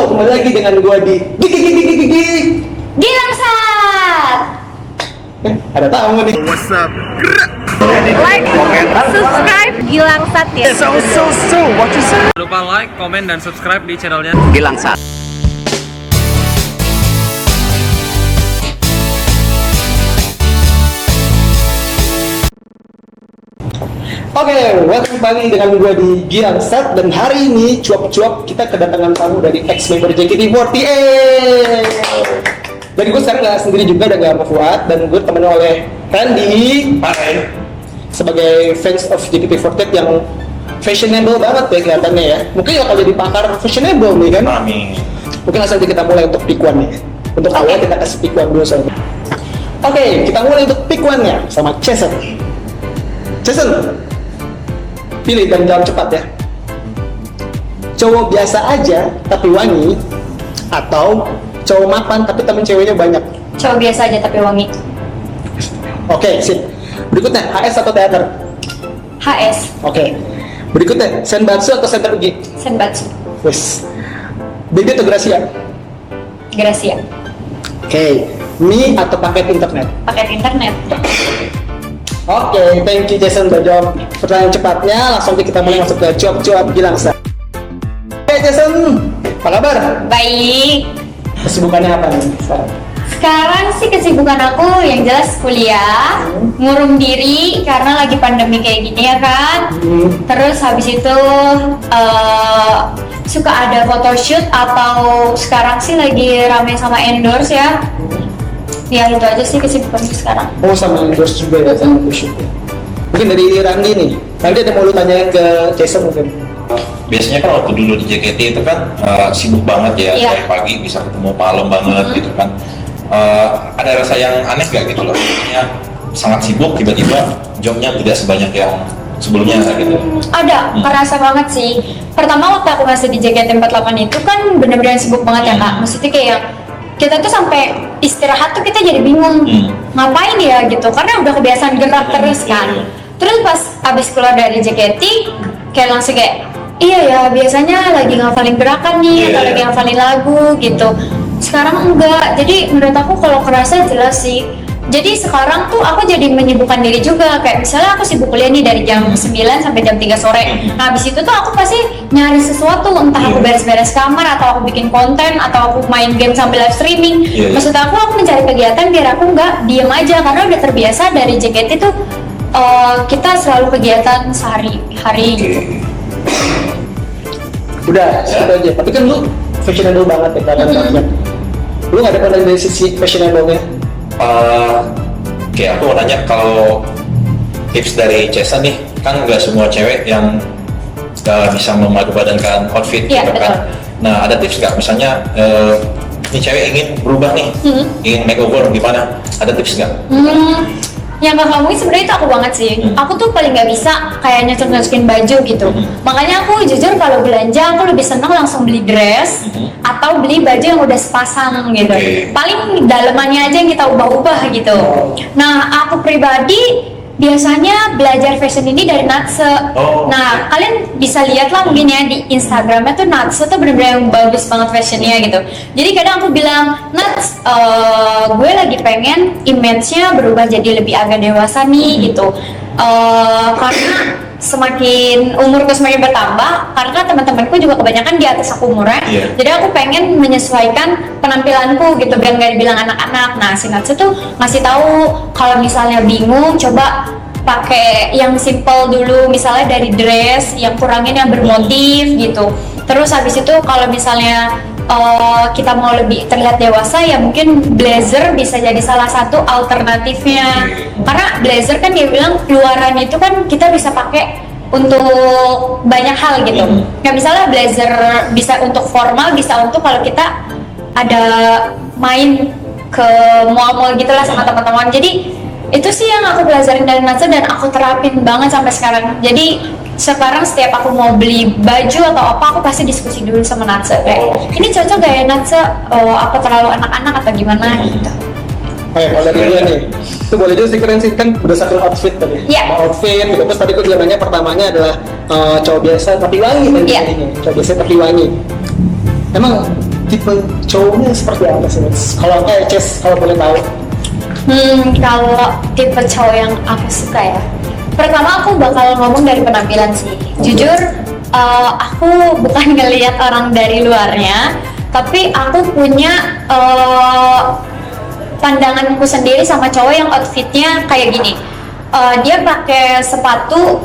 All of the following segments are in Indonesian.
Halo, kembali lagi dengan gua di Gilangsat. Ada tamu nih. What's up? Like, subscribe Gilangsat ya. What you say? Jangan lupa like, komen, dan subscribe di channelnya Gilangsat. Oke, welcome kembali dengan gue di Gilangsat. Dan hari ini cuap-cuap kita kedatangan tamu dari ex-member JKT48. Dan gue sekarang gak sendiri juga, ada gak Fuad. Dan gue temenin oleh Randy. Hai. Sebagai fans of JKT48 yang fashionable banget ya kelihatannya ya. Mungkin ya kalau jadi pakar fashionable nih kan. Amin. Mungkin langsung aja kita mulai untuk pick one nih. Untuk awal kita kasih pick one dulu soalnya. Oke, kita mulai untuk pick one-nya sama Jason. Jason, pilih dan jawab cepat ya. Cowok biasa aja tapi wangi, atau cowok mapan tapi temen ceweknya banyak? Cowok biasa aja tapi wangi. Oke, sip. Berikutnya, HS atau teater? HS, Oke. Berikutnya, senbatsu atau center G? Senbatsu, Wes. Baby atau Gracia? Gracia, Oke. Mie atau paket internet? paket internet. Oke, thank you Jason udah jawab pertanyaan cepatnya. Langsung aja kita mulai masuk ke cuap-cuap Gilangsat. Oke Jason, apa kabar? Baik. Kesibukannya apa nih sekarang? Sekarang sih kesibukan aku yang jelas kuliah, ngurung diri karena lagi pandemi kayak gini ya kan. Terus habis itu suka ada photoshoot atau sekarang sih lagi rame sama endorse ya. Ya itu aja sih kesibukanku sekarang. Oh sama endorse juga ya, sama push. Mungkin dari Randy nih. Randy ada mau lu tanyain ke Jason mungkin? Biasanya kan waktu dulu di JKT itu kan sibuk banget ya, Iya. kayak pagi bisa ketemu malam banget gitu kan. Ada rasa yang aneh gak gitu loh? Maksudnya sangat sibuk, tiba-tiba jobnya tidak sebanyak yang sebelumnya gitu. Ada, kerasa banget sih. Pertama waktu aku masih di JKT48 itu kan bener-bener sibuk banget ya kak. Maksudnya kayak kita tuh sampai istirahat tuh kita jadi bingung ngapain ya gitu, karena udah kebiasaan gerak terus kan. Terus pas abis keluar dari JKT kayak langsung kayak iya ya biasanya lagi ngafalin gerakan nih atau lagi ngafalin lagu gitu. Sekarang enggak, jadi menurut aku kalau kerasa jelas sih. Jadi sekarang tuh aku jadi menyibukkan diri juga. Kayak misalnya aku sibuk kuliah nih dari jam 9 sampai jam 3 sore. Nah habis itu tuh aku pasti nyari sesuatu. Entah aku beres-beres kamar, atau aku bikin konten, atau aku main game sambil live streaming. Maksud aku mencari kegiatan biar aku nggak diem aja. Karena udah terbiasa dari JKT tuh kita selalu kegiatan sehari-hari gitu. Udah, segitu aja. Tapi kan lu fashionable banget ya kan. Lu gak ada pandang dari sisi fashionable-nya? Oke, aku mau nanya kalau tips dari Jason nih, kan nggak semua cewek yang bisa memadupadankan outfit Iya, gitu kan. Nah, ada tips nggak? Misalnya ini cewek ingin berubah nih, ingin makeover gimana? Ada tips nggak? Yang gak ngomongin sebenarnya itu aku banget sih. Aku tuh paling nggak bisa kayak nyocok-nyocokin baju gitu. Makanya aku jujur kalau belanja aku lebih seneng langsung beli dress atau beli baju yang udah sepasang gitu. Paling dalemannya aja yang kita ubah-ubah gitu. Nah aku pribadi biasanya belajar fashion ini dari Natse. Nah kalian bisa lihat lah mungkin ya di Instagramnya tuh Natse tuh bener-bener yang bagus banget fashionnya gitu. Jadi kadang aku bilang Nats, gue lagi pengen image-nya berubah jadi lebih agak dewasa nih gitu. Karena semakin umurku semakin bertambah, karena teman-temanku juga kebanyakan di atas aku umurnya. Jadi aku pengen menyesuaikan penampilanku gitu biar nggak dibilang anak-anak. Nah si Natsu tuh ngasih tahu kalau misalnya bingung coba pakai yang simple dulu, misalnya dari dress yang kurangin yang bermotif gitu. Terus habis itu kalau misalnya kita mau lebih terlihat dewasa ya mungkin blazer bisa jadi salah satu alternatifnya. Karena blazer kan dia bilang keluaran itu kan kita bisa pakai untuk banyak hal gitu. Ya misalnya blazer bisa untuk formal, bisa untuk kalau kita ada main ke mall-mall gitulah sama teman-teman. Jadi itu sih yang aku pelajarin dari Natse dan aku terapin banget sampai sekarang. Jadi sekarang setiap aku mau beli baju atau apa aku pasti diskusi dulu sama Natse kayak ini cocok gak ya Natse, apa terlalu anak-anak atau gimana gitu. Oke, kalau dari gue nih, itu boleh juga sih keren sih kan berdasarkan outfit tadi. Iya. Outfit gitu. Terus tadi gue juga nanya pertamanya adalah cowok biasa tapi wangi tadi. Iya. Cowok biasa tapi wangi. Emang tipe cowoknya seperti apa sih Mas? Kalau kayak Ces, kalau boleh tahu. Kalau tipe cowok yang aku suka ya, pertama aku bakal ngomong dari penampilan sih. Jujur, aku bukan ngelihat orang dari luarnya, tapi aku punya pandanganku sendiri sama cowok yang outfitnya kayak gini. Dia pakai sepatu,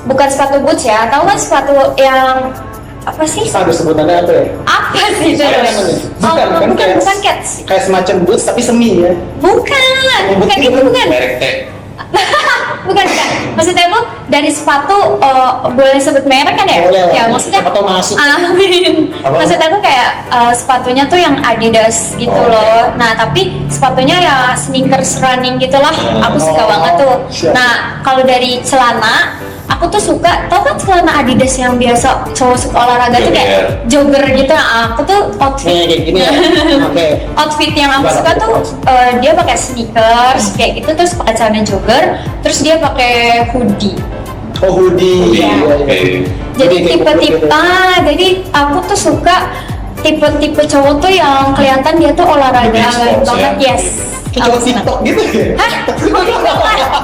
bukan sepatu boots ya, tahu kan sepatu yang apa sih? Ada sebutannya apa ya? Apa sih itu? Bukan cats. Kayak semacam boots tapi semi ya. Bukan itu bukan. Merek T. bukan. Maksudnya aku dari sepatu boleh sebut merek kan ya? Boleh. Ya maksudnya. Siapa tahu masuk. Amin. Apa? Maksud aku kayak sepatunya tuh yang Adidas gitu loh. Nah tapi sepatunya ya sneakers running gitulah. Aku suka banget tuh. Siap. Nah kalau dari celana aku tuh suka, tau kan celana Adidas yang biasa cowok suka olahraga tuh kayak jogger gitu. Nah, aku tuh outfit Kayak gini ya. Oke. outfit yang aku suka tuh dia pakai sneakers kayak gitu, terus pakai celana jogger, terus dia pakai hoodie. Oh hoodie. Iya. Oke. Jadi Hoodie kayak tipe-tipe, gitu. jadi aku tuh suka tipe-tipe cowok tuh yang kelihatan dia tuh olahraga Lebih sports, banget, ya? yes. Kayak cowok Aku suka. TikTok gitu ya. Hah?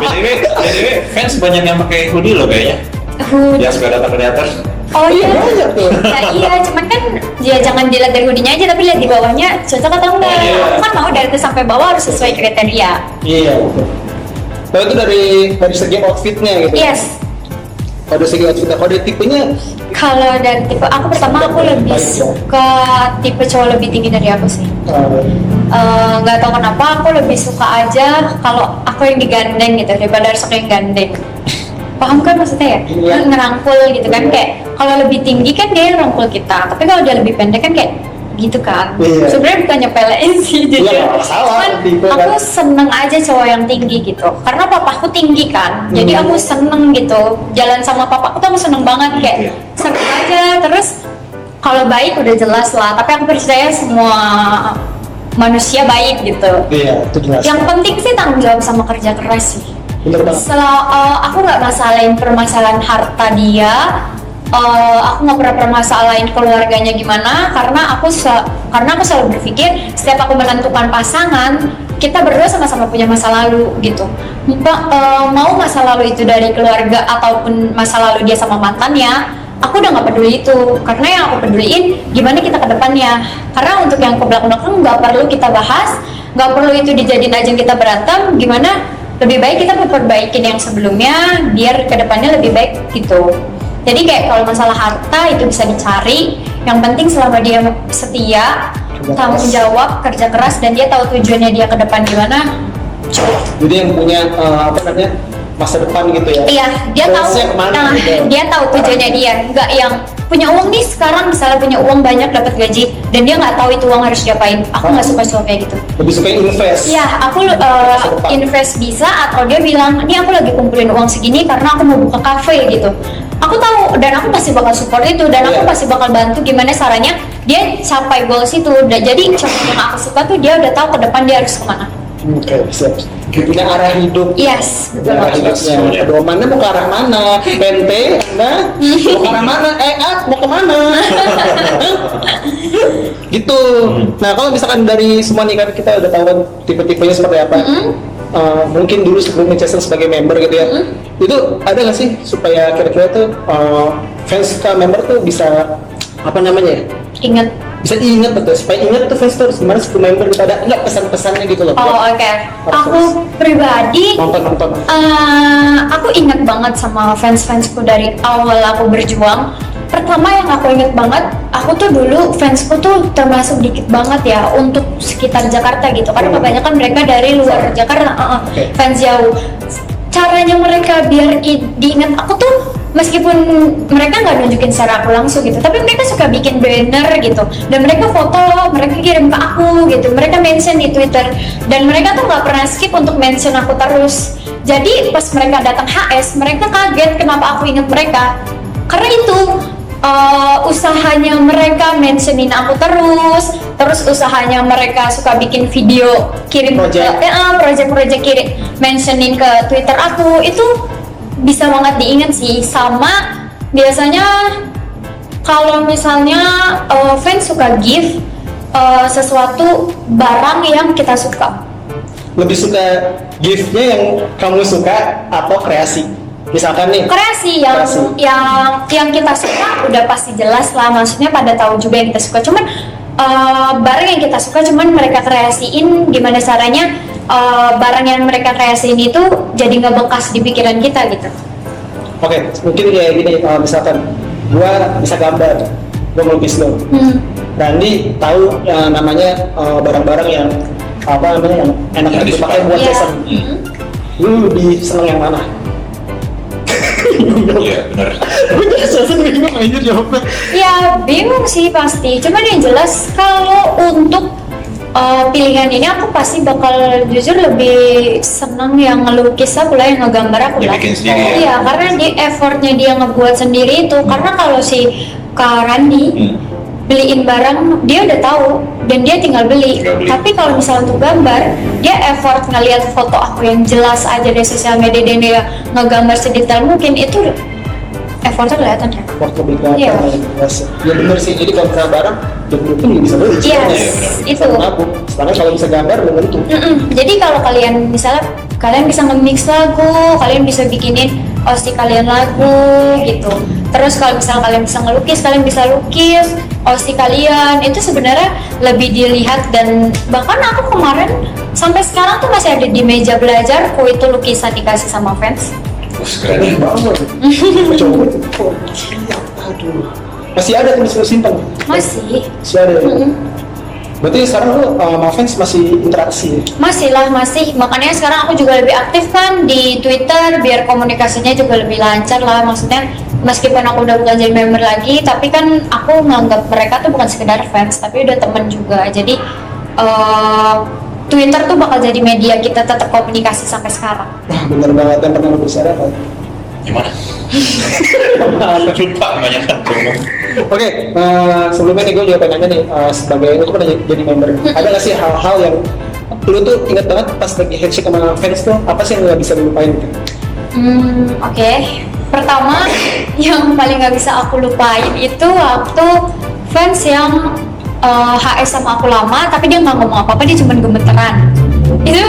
BTW fans banyak yang pakai hoodie loh kayaknya. Hoodie. Yang suka datang ke teater. Oh iya. Banyak tuh. Nah, iya, cuman kan ya jangan dilihat dari hoodie-nya aja, tapi lihat di bawahnya cocok atau enggak. Oh, iya. Aku kan mau dari atas sampai bawah harus sesuai kriteria. Iya. Betul. Nah itu dari segi outfitnya gitu. Yes. Kalau dari segi outfitnya, kalau dari tipenya Kalau dari tipe aku pertama aku lebih suka tipe cowok lebih tinggi dari aku sih. Nggak tahu kenapa aku lebih suka aja kalau aku yang digandeng gitu daripada harus aku yang gandeng. Paham kan maksudnya ya? Iya. Ngerangkul gitu kan, kayak kalau lebih tinggi kan dia yang rangkul kita, tapi kalau dia lebih pendek kan kayak gitu kan. Iya. Sebenarnya bukan nyepelein sih jujur. nggak masalah, Cuman tipe kan. aku seneng aja cowok yang tinggi gitu, karena papaku tinggi kan, jadi aku seneng gitu jalan sama papaku tuh aku seneng banget kayak Iya. seru aja. Terus kalau baik udah jelas lah, tapi aku percaya semua manusia baik gitu. Iya, itu jelas. Yang penting sih tanggung jawab sama kerja keras sih. Bener banget. Aku nggak masalahin permasalahan harta dia, aku nggak pernah permasalahin keluarganya gimana, karena aku selalu berpikir setiap aku menentukan pasangan, kita berdua sama-sama punya masa lalu gitu. Mau masa lalu itu dari keluarga ataupun masa lalu dia sama mantannya, aku udah nggak peduli itu, karena yang aku peduliin gimana kita ke depannya. Karena untuk yang ke belakang nggak perlu kita bahas, nggak perlu itu dijadiin ajang kita berantem. Gimana lebih baik kita memperbaikin yang sebelumnya biar ke depannya lebih baik gitu. Jadi kayak kalau masalah harta itu bisa dicari, yang penting selama dia setia, tanggung jawab, kerja keras, dan dia tahu tujuannya dia ke depan gimana, cukup. Jadi yang punya masa depan gitu ya. Iya, dia tahu, Goalsnya kemana gitu. dia tahu tujuannya dia, nggak yang punya uang nih sekarang misalnya punya uang banyak dapat gaji dan dia nggak tahu itu uang harus diapain. Aku nggak suka cowok kayak gitu. Lebih suka invest. Iya, aku invest bisa, atau dia bilang, ini aku lagi kumpulin uang segini karena aku mau buka cafe gitu. Aku tahu dan aku pasti bakal support itu, dan aku Iya. pasti bakal bantu gimana caranya dia capai goals itu. Dan jadi cowok yang aku suka tuh dia udah tahu ke depan dia harus kemana. Oke, siap. Punya arah hidup. Yes, betul Arah banget. hidupnya. Pedomannya mau ke arah mana? Ente, Anda mau ke arah mana? Mau ke mana? Gitu. Nah, kalau misalkan dari semua nih kan kita udah tahu kan tipe-tipenya seperti apa. Mungkin dulu sebelum Chester sebagai member gitu ya. Itu ada nggak sih supaya kira-kira tuh fans ke member tuh bisa apa namanya ya? Ingat. Bisa ingat betul, supaya ingat tuh fans tuh harus gimana sebelum member gitu, ada nggak pesan-pesannya gitu loh. Oh oke. Aku pribadi Nonton. aku ingat banget sama fans-fansku dari awal aku berjuang. Pertama yang aku ingat banget, aku tuh dulu fansku tuh termasuk dikit banget ya untuk sekitar Jakarta gitu, karena kebanyakan mereka dari luar Jakarta, Oke. fans jauh. Caranya mereka biar diingat aku tuh, meskipun mereka nggak nunjukin secara aku langsung gitu, tapi mereka suka bikin banner gitu, dan mereka foto, mereka kirim ke aku gitu, mereka mention di Twitter, dan mereka tuh nggak pernah skip untuk mention aku terus. Jadi pas mereka datang HS, mereka kaget kenapa aku ingat mereka, karena itu usahanya mereka mentionin aku terus usahanya mereka suka bikin video kirim project kirim mentionin ke Twitter aku, itu bisa banget diingat sih. Sama biasanya kalau misalnya fans suka gift, sesuatu barang yang kita suka. Lebih suka gift-nya yang kamu suka atau kreasi? Misalkan nih, Kreasi Kreasi. yang kita suka udah pasti jelas lah, maksudnya pada tahu juga yang kita suka, cuman barang yang kita suka cuman mereka kreasiin gimana caranya barang yang mereka kreasiin itu jadi ngebekas di pikiran kita gitu. oke, mungkin kayak gini, misalkan gua bisa gambar, gua melukis lo. Randy tahu namanya barang-barang yang apa namanya yang enak Yang dipakai disuka. buat Iya. Jason. Lu lebih seneng yang mana? Iya benar. Jason bingung aja jawabnya. Ya bingung sih pasti, cuman yang jelas kalau untuk pilihan ini aku pasti bakal jujur lebih seneng yang ngelukis aku lah, yang ngegambar aku Dia lah. bikin sendiri ya? Iya, karena di effortnya dia ngebuat sendiri itu. Karena kalau si Kak Randi beliin barang dia udah tahu dan dia tinggal beli. Tinggal beli. Tapi kalau misalnya untuk gambar, dia effort ngelihat foto aku yang jelas aja dari sosial media dan dia ngegambar sedetail mungkin, itu effortnya kelihatan ya. Waktu lebih kelihatan Iya. ya bener sih, jadi kalau misalnya barang belum tentu bisa beli. Yes, Iya, benar. itu. Sama aku, sekarang kalau bisa gambar belum tentu. Jadi kalau kalian misalnya kalian bisa nge-mix lagu, kalian bisa bikinin OST kalian lagu gitu. Terus kalau misalnya kalian bisa ngelukis, kalian bisa lukis OST kalian. Itu sebenarnya lebih dilihat, dan bahkan aku kemarin sampai sekarang tuh masih ada di meja belajarku itu lukisan dikasih sama fans. Terus keren ya. banget. Coba. Aduh. Masih ada tuh bisa simpan. Masih. Masih ada. Berarti sekarang lu sama fans masih interaksi ya? Masih. Makanya sekarang aku juga lebih aktif kan di Twitter biar komunikasinya juga lebih lancar lah. Maksudnya meskipun aku udah bukan jadi member lagi, tapi kan aku nganggap mereka tuh bukan sekedar fans, tapi udah temen juga. Jadi Twitter tuh bakal jadi media kita tetap komunikasi sampai sekarang. Wah bener banget, yang pernah lu berbicara apa? Gimana? Lupa kebanyakan ngomong. Oke, sebelumnya nih gue juga pengen nanya nih, sebagai lu kan pernah jadi member, ada nggak sih hal-hal yang lu tuh inget banget pas lagi handshake sama fans tuh, apa sih yang nggak bisa dilupain gitu? Oke. Pertama, yang paling nggak bisa aku lupain itu waktu fans yang HS sama aku lama, tapi dia nggak ngomong apa-apa, dia cuma gemeteran. Itu,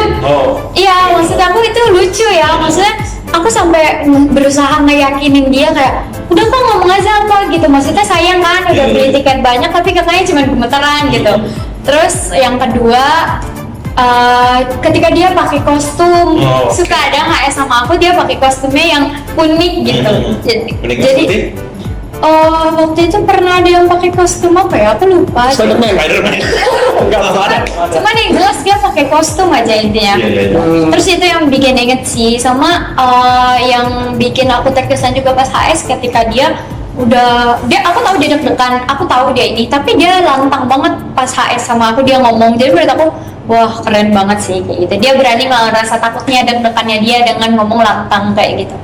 iya, maksud aku itu lucu ya. Maksudnya aku sampai berusaha ngeyakinin dia kayak, udah kok ngomong aja apa gitu. Maksudnya sayang kan, udah beli tiket banyak, tapi katanya cuma gemeteran gitu. Terus yang kedua, ketika dia pakai kostum, suka ada HS sama aku, dia pakai kostumnya yang unik gitu. Jadi waktu itu pernah ada yang pakai kostum apa ya? Aku lupa. Spiderman. Enggak ada. Cuman yang jelas dia pakai kostum aja intinya. Iya. Terus itu yang bikin inget sih, sama yang bikin aku terkesan juga pas HS ketika dia aku tahu dia deg-degan, aku tahu dia ini, tapi dia lantang banget pas HS sama aku, dia ngomong. Jadi menurut aku, wah keren banget sih kayak gitu. Dia berani ngelawan rasa takutnya, deg-degannya dia dengan ngomong lantang kayak gitu.